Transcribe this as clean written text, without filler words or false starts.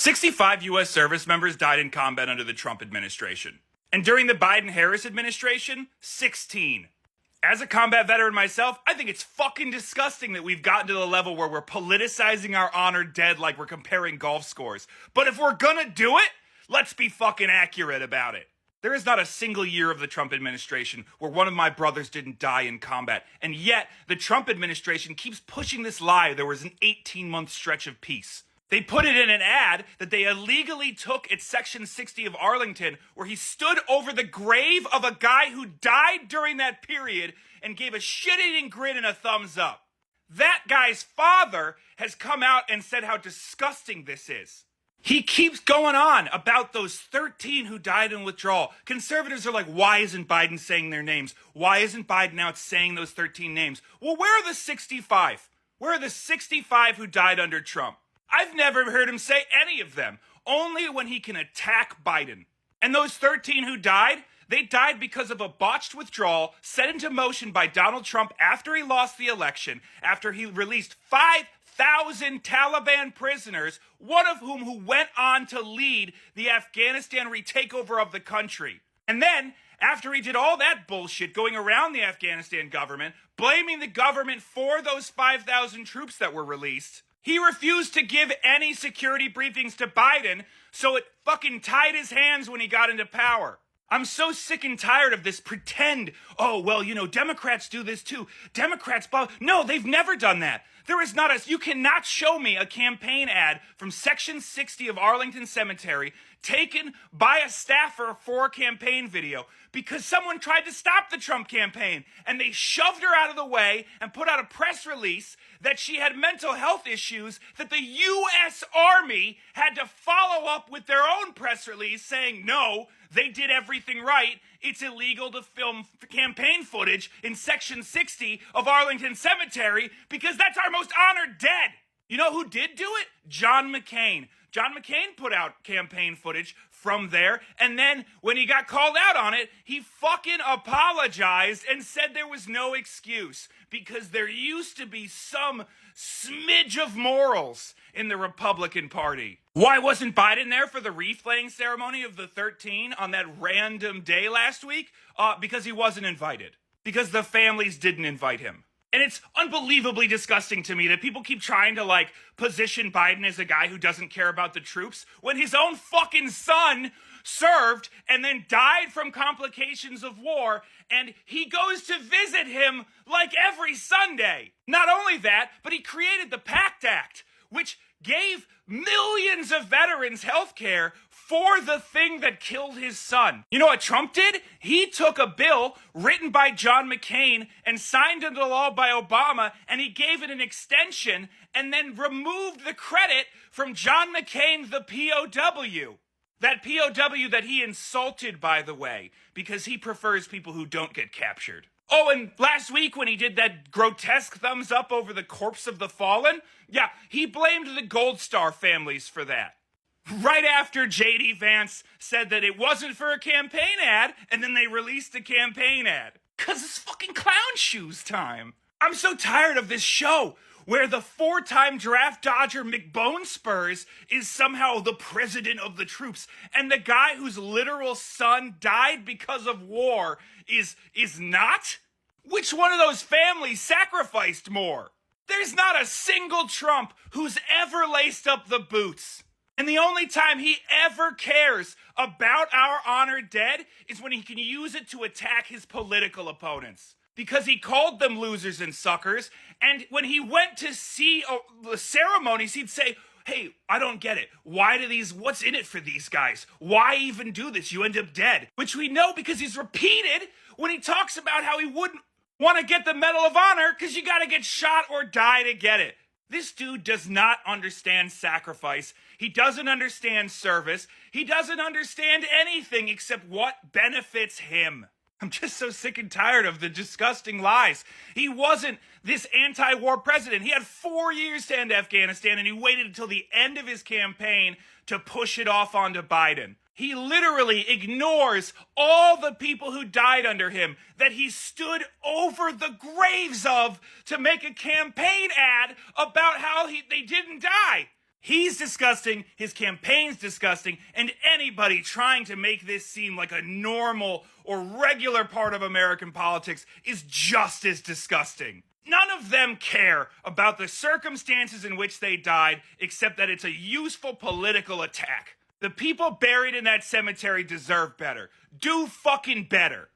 65 U.S. service members died in combat under the Trump administration. And during the Biden-Harris administration, 16. As a combat veteran myself, I think it's fucking disgusting that we've gotten to the level where we're politicizing our honored dead like we're comparing golf scores. But if we're gonna do it, let's be fucking accurate about it. There is not a single year of the Trump administration where one of my brothers didn't die in combat. And yet, the Trump administration keeps pushing this lie there was an 18-month stretch of peace. They put it in an ad that they illegally took at Section 60 of Arlington, where he stood over the grave of a guy who died during that period and gave a shit-eating grin and a thumbs up. That guy's father has come out and said how disgusting this is. He keeps going on about those 13 who died in withdrawal. Conservatives are like, why isn't Biden saying their names? Why isn't Biden out saying those 13 names? Well, where are the 65? Where are the 65 who died under Trump? I've never heard him say any of them, only when he can attack Biden. And those 13 who died, they died because of a botched withdrawal set into motion by Donald Trump after he lost the election, after he released 5,000 Taliban prisoners, one of whom went on to lead the Afghanistan retakeover of the country. And then, after he did all that bullshit going around the Afghanistan government, blaming the government for those 5,000 troops that were released, he refused to give any security briefings to Biden, so it fucking tied his hands when he got into power. I'm so sick and tired of this pretend, oh, well, you know, Democrats do this too. Democrats, no, they've never done that. There is not you cannot show me a campaign ad from Section 60 of Arlington Cemetery taken by a staffer for a campaign video because someone tried to stop the Trump campaign and they shoved her out of the way and put out a press release that she had mental health issues that the U.S. Army had to follow up with their own press release saying, no, they did everything right. It's illegal to film campaign footage in Section 60 of Arlington Cemetery because that's our most honored dead. You know who did do it? John McCain. John McCain put out campaign footage from there, and then when he got called out on it, he fucking apologized and said there was no excuse because there used to be some smidge of morals in the Republican Party. Why wasn't Biden there for the wreath-laying ceremony of the 13 on that random day last week? Because he wasn't invited. Because the families didn't invite him. And it's unbelievably disgusting to me that people keep trying to, position Biden as a guy who doesn't care about the troops when his own fucking son served and then died from complications of war, and he goes to visit him like every Sunday. Not only that, but he created the PACT Act, which gave millions of veterans health care for the thing that killed his son. You know what Trump did? He took a bill written by John McCain and signed into law by Obama, and he gave it an extension and then removed the credit from John McCain, the POW. That POW that he insulted, by the way, because he prefers people who don't get captured. Oh, and last week when he did that grotesque thumbs up over the corpse of the fallen, yeah, he blamed the Gold Star families for that. Right after J.D. Vance said that it wasn't for a campaign ad, and then they released a campaign ad. 'Cause it's fucking clown shoes time. I'm so tired of this show where the 4-time draft dodger McBone Spurs is somehow the president of the troops, and the guy whose literal son died because of war is not? Which one of those families sacrificed more? There's not a single Trump who's ever laced up the boots. And the only time he ever cares about our honored dead is when he can use it to attack his political opponents. Because he called them losers and suckers, and when he went to see the ceremonies, he'd say, hey, I don't get it. What's in it for these guys? Why even do this? You end up dead. Which we know because he's repeated when he talks about how he wouldn't want to get the Medal of Honor because you got to get shot or die to get it. This dude does not understand sacrifice. He doesn't understand service. He doesn't understand anything except what benefits him. I'm just so sick and tired of the disgusting lies. He wasn't this anti-war president. He had 4 years to end Afghanistan, and he waited until the end of his campaign to push it off onto Biden. He literally ignores all the people who died under him that he stood over the graves of to make a campaign ad about how they didn't die. He's disgusting, his campaign's disgusting, and anybody trying to make this seem like a normal or regular part of American politics is just as disgusting. None of them care about the circumstances in which they died, except that it's a useful political attack. The people buried in that cemetery deserve better. Do fucking better.